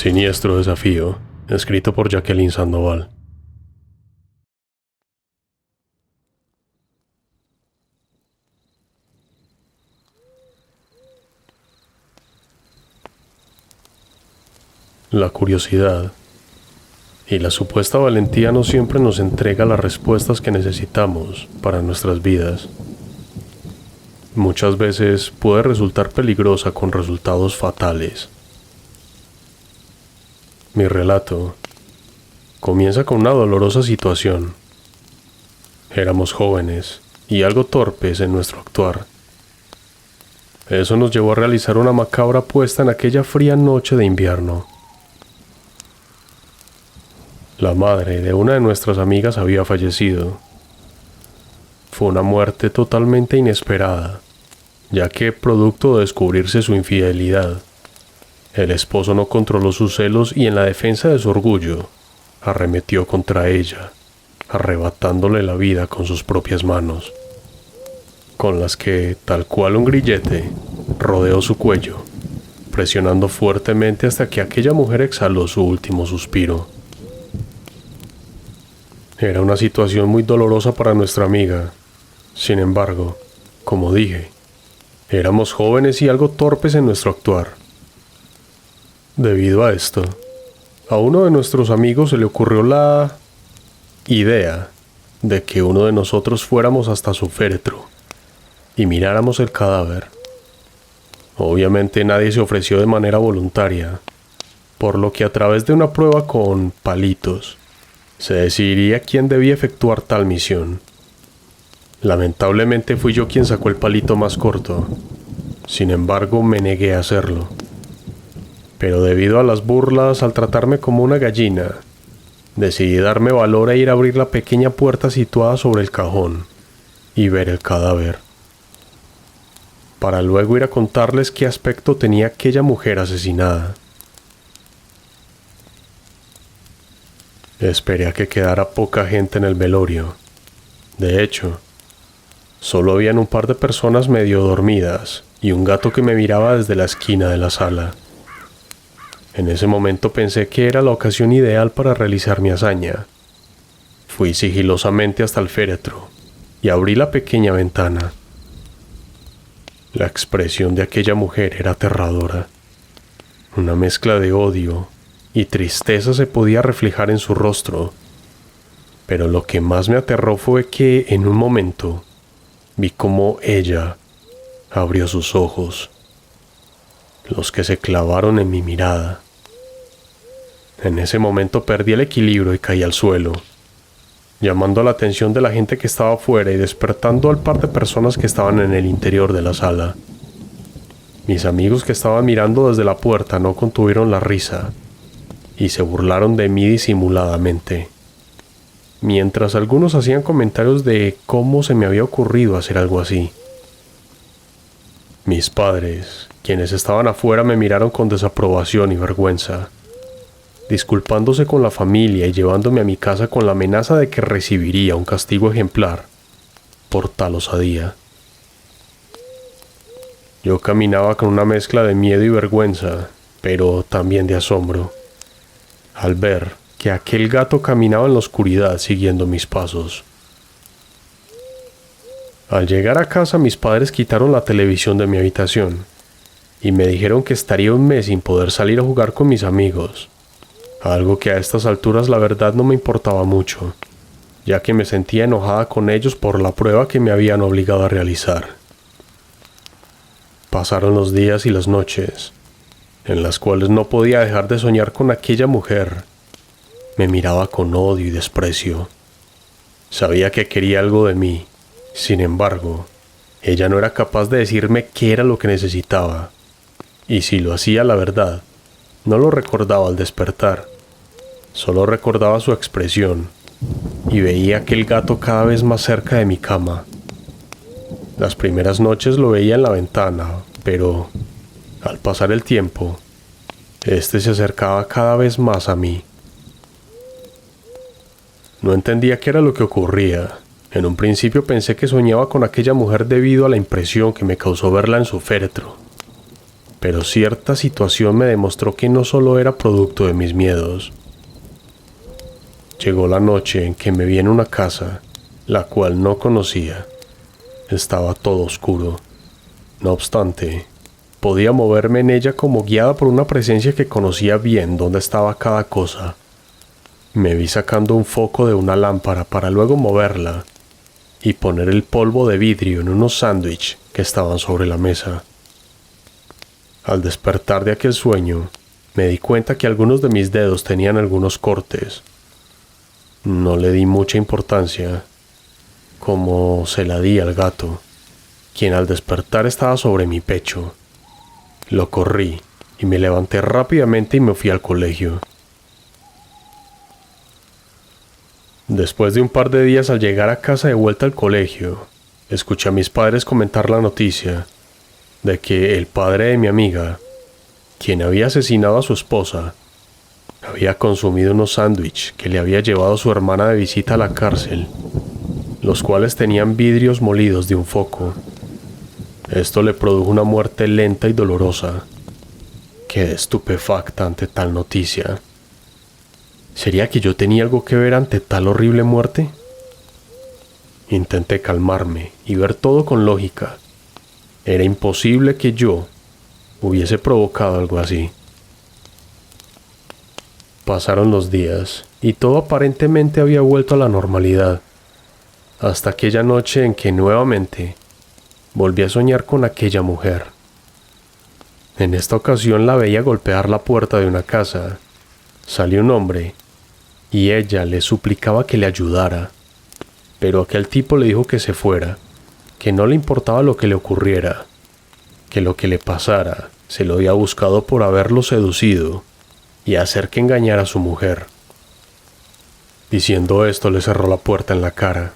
Siniestro desafío, escrito por Jacqueline Sandoval. La curiosidad y la supuesta valentía no siempre nos entrega las respuestas que necesitamos para nuestras vidas. Muchas veces puede resultar peligrosa con resultados fatales. Mi relato comienza con una dolorosa situación. Éramos jóvenes y algo torpes en nuestro actuar. Eso nos llevó a realizar una macabra apuesta en aquella fría noche de invierno. La madre de una de nuestras amigas había fallecido. Fue una muerte totalmente inesperada, ya que, producto de descubrirse su infidelidad, el esposo no controló sus celos y en la defensa de su orgullo, arremetió contra ella, arrebatándole la vida con sus propias manos, con las que, tal cual un grillete, rodeó su cuello, presionando fuertemente hasta que aquella mujer exhaló su último suspiro. Era una situación muy dolorosa para nuestra amiga. Sin embargo, como dije, éramos jóvenes y algo torpes en nuestro actuar. Debido a esto, a uno de nuestros amigos se le ocurrió la idea de que uno de nosotros fuéramos hasta su féretro y miráramos el cadáver. Obviamente nadie se ofreció de manera voluntaria, por lo que a través de una prueba con palitos se decidiría quién debía efectuar tal misión. Lamentablemente fui yo quien sacó el palito más corto. Sin embargo, me negué a hacerlo. Pero debido a las burlas al tratarme como una gallina, decidí darme valor e ir a abrir la pequeña puerta situada sobre el cajón y ver el cadáver, para luego ir a contarles qué aspecto tenía aquella mujer asesinada. Esperé a que quedara poca gente en el velorio. De hecho, solo habían un par de personas medio dormidas y un gato que me miraba desde la esquina de la sala. En ese momento pensé que era la ocasión ideal para realizar mi hazaña. Fui sigilosamente hasta el féretro y abrí la pequeña ventana. La expresión de aquella mujer era aterradora. Una mezcla de odio y tristeza se podía reflejar en su rostro. Pero lo que más me aterró fue que, en un momento, vi cómo ella abrió sus ojos, los que se clavaron en mi mirada. En ese momento perdí el equilibrio y caí al suelo, llamando la atención de la gente que estaba afuera y despertando al par de personas que estaban en el interior de la sala. Mis amigos que estaban mirando desde la puerta no contuvieron la risa y se burlaron de mí disimuladamente, mientras algunos hacían comentarios de cómo se me había ocurrido hacer algo así. Mis padres, quienes estaban afuera, me miraron con desaprobación y vergüenza, disculpándose con la familia y llevándome a mi casa con la amenaza de que recibiría un castigo ejemplar por tal osadía. Yo caminaba con una mezcla de miedo y vergüenza, pero también de asombro, al ver que aquel gato caminaba en la oscuridad siguiendo mis pasos. Al llegar a casa, mis padres quitaron la televisión de mi habitación y me dijeron que estaría un mes sin poder salir a jugar con mis amigos, algo que a estas alturas la verdad no me importaba mucho, ya que me sentía enojada con ellos por la prueba que me habían obligado a realizar. Pasaron los días y las noches, en las cuales no podía dejar de soñar con aquella mujer. Me miraba con odio y desprecio. Sabía que quería algo de mí. Sin embargo, ella no era capaz de decirme qué era lo que necesitaba. Y si lo hacía, la verdad, no lo recordaba al despertar. Solo recordaba su expresión y veía aquel gato cada vez más cerca de mi cama. Las primeras noches lo veía en la ventana, pero al pasar el tiempo, este se acercaba cada vez más a mí. No entendía qué era lo que ocurría. En un principio pensé que soñaba con aquella mujer debido a la impresión que me causó verla en su féretro. pero cierta situación me demostró que no solo era producto de mis miedos. Llegó la noche en que me vi en una casa, la cual no conocía. Estaba todo oscuro. No obstante, podía moverme en ella como guiada por una presencia que conocía bien dónde estaba cada cosa. Me vi sacando un foco de una lámpara para luego moverla y poner el polvo de vidrio en unos sándwiches que estaban sobre la mesa. Al despertar de aquel sueño, me di cuenta que algunos de mis dedos tenían algunos cortes. No le di mucha importancia, como se la di al gato, quien al despertar estaba sobre mi pecho. Lo corrí y me levanté rápidamente y me fui al colegio. Después de un par de días al llegar a casa de vuelta al colegio, escuché a mis padres comentar la noticia de que el padre de mi amiga, quien había asesinado a su esposa, había consumido unos sándwiches que le había llevado su hermana de visita a la cárcel, los cuales tenían vidrios molidos de un foco. Esto le produjo una muerte lenta y dolorosa. Quedé estupefacta ante tal noticia. ¿Sería que yo tenía algo que ver ante tal horrible muerte? Intenté calmarme y ver todo con lógica. Era imposible que yo hubiese provocado algo así. Pasaron los días y todo aparentemente había vuelto a la normalidad, hasta aquella noche en que nuevamente volví a soñar con aquella mujer. En esta ocasión la veía golpear la puerta de una casa. Salió un hombre y ella le suplicaba que le ayudara, pero aquel tipo le dijo que se fuera, que no le importaba lo que le ocurriera, que lo que le pasara se lo había buscado por haberlo seducido y hacer que engañara a su mujer. Diciendo esto le cerró la puerta en la cara.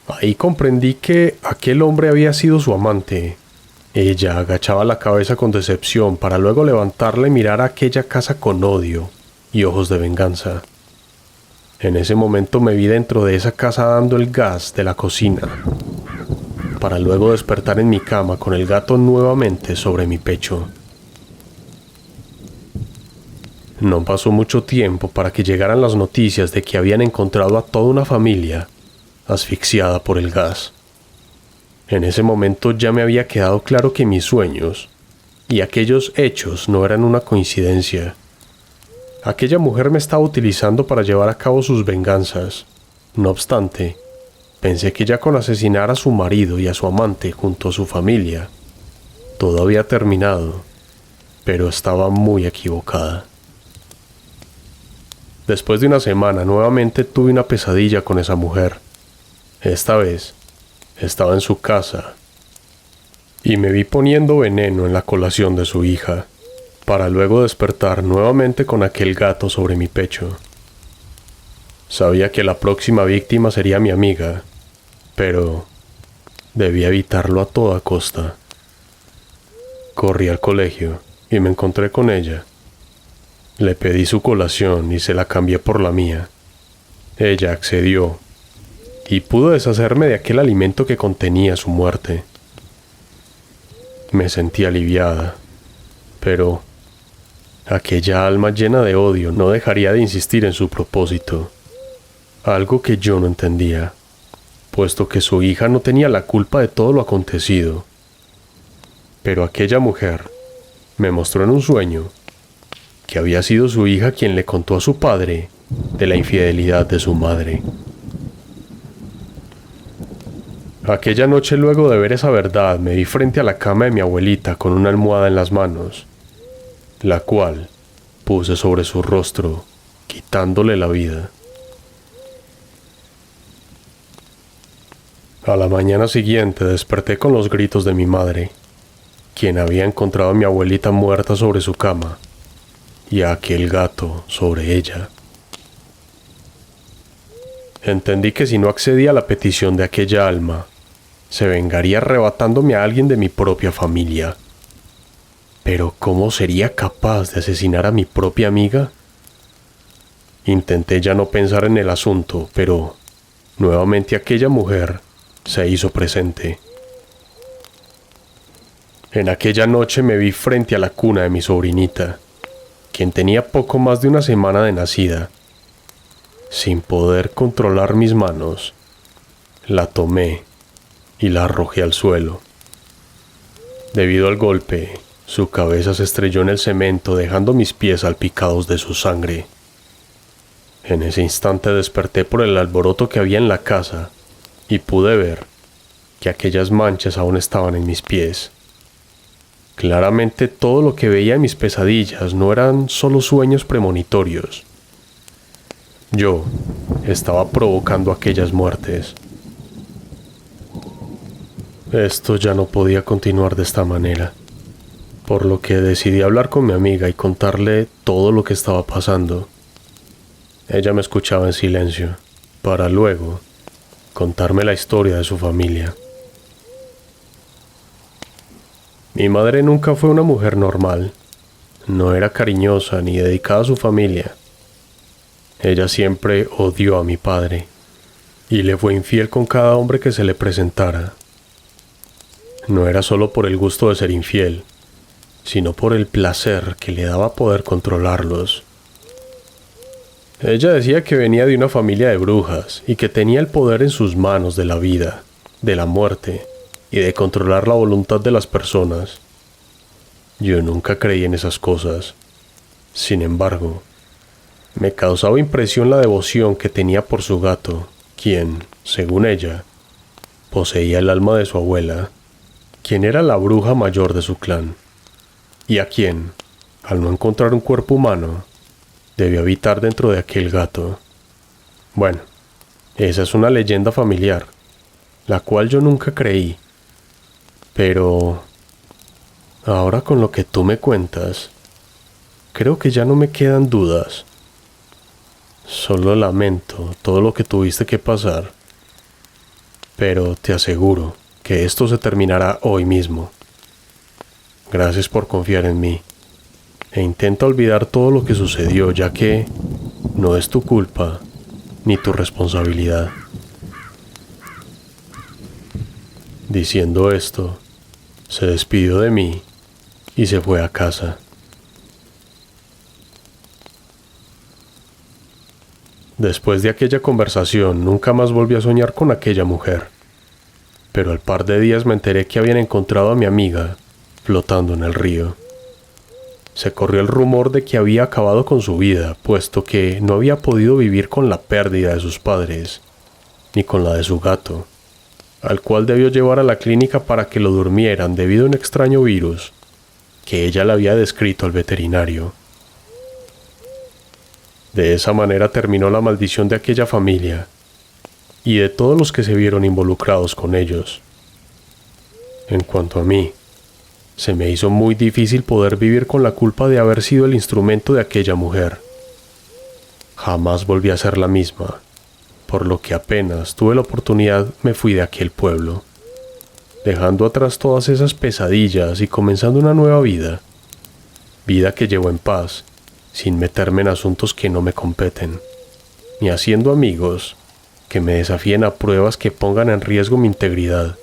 Ahí comprendí que aquel hombre había sido su amante. Ella agachaba la cabeza con decepción para luego levantarla y mirar a aquella casa con odio y ojos de venganza. En ese momento me vi dentro de esa casa dando el gas de la cocina, para luego despertar en mi cama con el gato nuevamente sobre mi pecho. No pasó mucho tiempo para que llegaran las noticias de que habían encontrado a toda una familia asfixiada por el gas. En ese momento ya me había quedado claro que mis sueños y aquellos hechos no eran una coincidencia. Aquella mujer me estaba utilizando para llevar a cabo sus venganzas. No obstante, pensé que ya con asesinar a su marido y a su amante junto a su familia, todo había terminado, pero estaba muy equivocada. Después de una semana, nuevamente tuve una pesadilla con esa mujer. Esta vez, estaba en su casa y me vi poniendo veneno en la colación de su hija, para luego despertar nuevamente con aquel gato sobre mi pecho. Sabía que la próxima víctima sería mi amiga, pero debía evitarlo a toda costa. Corrí al colegio y me encontré con ella. Le pedí su colación y se la cambié por la mía. Ella accedió y pudo deshacerme de aquel alimento que contenía su muerte. Me sentí aliviada, pero aquella alma llena de odio no dejaría de insistir en su propósito, algo que yo no entendía, puesto que su hija no tenía la culpa de todo lo acontecido. Pero aquella mujer me mostró en un sueño que había sido su hija quien le contó a su padre de la infidelidad de su madre. Aquella noche, luego de ver esa verdad, me vi frente a la cama de mi abuelita con una almohada en las manos, la cual puse sobre su rostro, quitándole la vida. A la mañana siguiente desperté con los gritos de mi madre, quien había encontrado a mi abuelita muerta sobre su cama y a aquel gato sobre ella. Entendí que si no accedía a la petición de aquella alma, se vengaría arrebatándome a alguien de mi propia familia. Pero ¿cómo sería capaz de asesinar a mi propia amiga? Intenté ya no pensar en el asunto, pero nuevamente aquella mujer se hizo presente. En aquella noche me vi frente a la cuna de mi sobrinita, quien tenía poco más de una semana de nacida. Sin poder controlar mis manos, la tomé y la arrojé al suelo. Debido al golpe, su cabeza se estrelló en el cemento, dejando mis pies salpicados de su sangre. En ese instante desperté por el alboroto que había en la casa y pude ver que aquellas manchas aún estaban en mis pies. Claramente todo lo que veía en mis pesadillas no eran solo sueños premonitorios. Yo estaba provocando aquellas muertes. Esto ya no podía continuar de esta manera, por lo que decidí hablar con mi amiga y contarle todo lo que estaba pasando. Ella me escuchaba en silencio, para luego contarme la historia de su familia. Mi madre nunca fue una mujer normal. No era cariñosa ni dedicada a su familia. Ella siempre odió a mi padre y le fue infiel con cada hombre que se le presentara. No era solo por el gusto de ser infiel, sino por el placer que le daba poder controlarlos. Ella decía que venía de una familia de brujas y que tenía el poder en sus manos de la vida, de la muerte y de controlar la voluntad de las personas. Yo nunca creí en esas cosas. Sin embargo, me causaba impresión la devoción que tenía por su gato, quien, según ella, poseía el alma de su abuela, quien era la bruja mayor de su clan, y a quien, al no encontrar un cuerpo humano, debió habitar dentro de aquel gato. Bueno, esa es una leyenda familiar, la cual yo nunca creí. Pero ahora con lo que tú me cuentas, creo que ya no me quedan dudas. Solo lamento todo lo que tuviste que pasar, pero te aseguro que esto se terminará hoy mismo. Gracias por confiar en mí, e intenta olvidar todo lo que sucedió, ya que no es tu culpa ni tu responsabilidad. Diciendo esto, se despidió de mí y se fue a casa. Después de aquella conversación, nunca más volví a soñar con aquella mujer. Pero al par de días me enteré que habían encontrado a mi amiga flotando en el río. Se corrió el rumor de que había acabado con su vida, puesto que no había podido vivir con la pérdida de sus padres, ni con la de su gato, al cual debió llevar a la clínica para que lo durmieran debido a un extraño virus que ella le había descrito al veterinario. De esa manera terminó la maldición de aquella familia y de todos los que se vieron involucrados con ellos. En cuanto a mí, se me hizo muy difícil poder vivir con la culpa de haber sido el instrumento de aquella mujer. Jamás volví a ser la misma, por lo que apenas tuve la oportunidad me fui de aquel pueblo, dejando atrás todas esas pesadillas y comenzando una nueva vida, vida que llevo en paz, sin meterme en asuntos que no me competen, ni haciendo amigos que me desafíen a pruebas que pongan en riesgo mi integridad,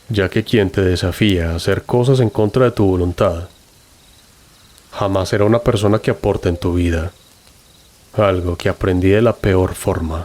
ya que quien te desafía a hacer cosas en contra de tu voluntad jamás será una persona que aporte en tu vida, algo que aprendí de la peor forma.